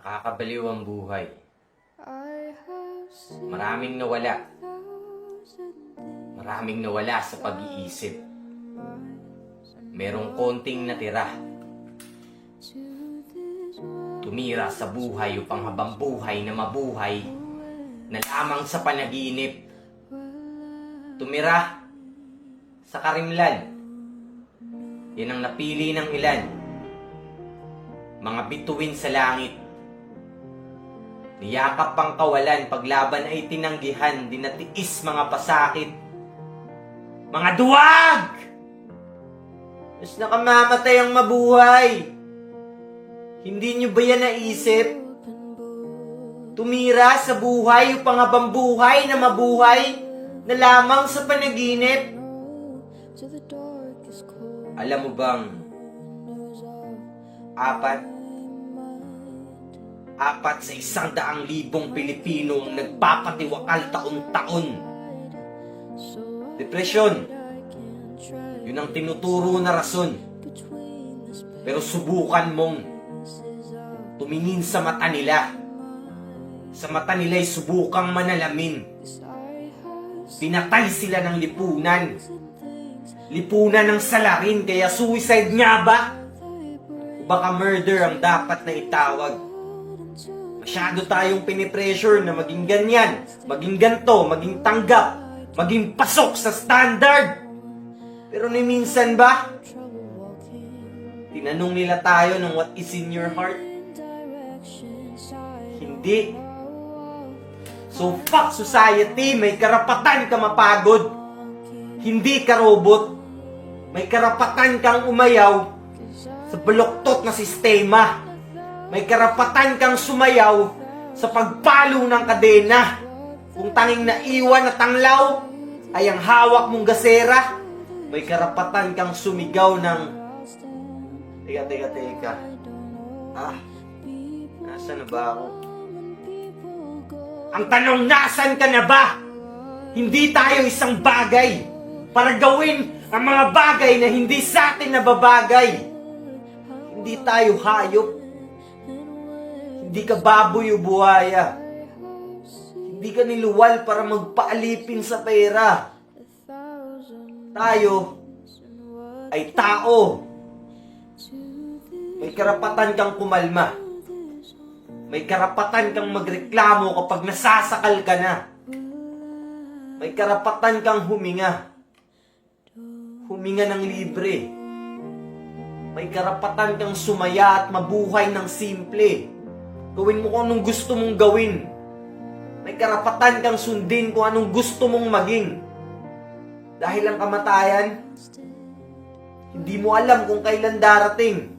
Nakakabaliw ang buhay. Maraming nawala. Maraming nawala sa pag-iisip. Merong konting natira. Tumira sa buhay upang habang buhay na mabuhay na lamang sa panaginip. Tumira sa karimlan. Yan ang napili ng ilan. Mga bituin sa langit. Niyakap pang kawalan, paglaban ay tinanggihan, dinatiis mga pasakit. Mga duwag! Mas nakamamatay ang mabuhay. Hindi nyo ba yan naisip? Tumira sa buhay upang habang buhay na mabuhay na lamang sa panaginip. Alam mo bang apat sa 100,000 Pilipinong nagpapatiwakal taon-taon. Depresyon. Yun ang tinuturo na rason. Pero subukan mong tumingin sa mata nila. Sa mata nila'y subukang manalamin. Pinatay sila ng lipunan. Lipunan ng salarin, kaya suicide nga ba? O baka murder ang dapat na itawag? Masyado tayong pinipressure na maging ganyan, maging ganto, maging tanggap, maging pasok sa standard. Pero ni minsan ba, tinanong nila tayo ng what is in your heart? Hindi. So fuck society, may karapatan ka mapagod. Hindi ka robot. May karapatan kang umayaw sa baluktot na sistema. May karapatan kang sumayaw sa pagpalo ng kadena. Kung tanging naiwan na tanglaw ay ang hawak mong gasera, may karapatan kang sumigaw ng Teka. Nasaan na ba ako? Ang tanong, nasan ka na ba? Hindi tayo isang bagay para gawin ang mga bagay na hindi sa atin nababagay. Hindi tayo hayop. Hindi ka baboy o buhaya. Hindi ka niluwal para magpaalipin sa pera. Tayo ay tao. May karapatan kang kumalma. May karapatan kang magreklamo kapag nasasakal ka na. May karapatan kang huminga. Huminga ng libre. May karapatan kang sumaya at mabuhay ng simple. Gawin mo kung anong gusto mong gawin. May karapatan kang sundin kung anong gusto mong maging. Dahil ang kamatayan, hindi mo alam kung kailan darating.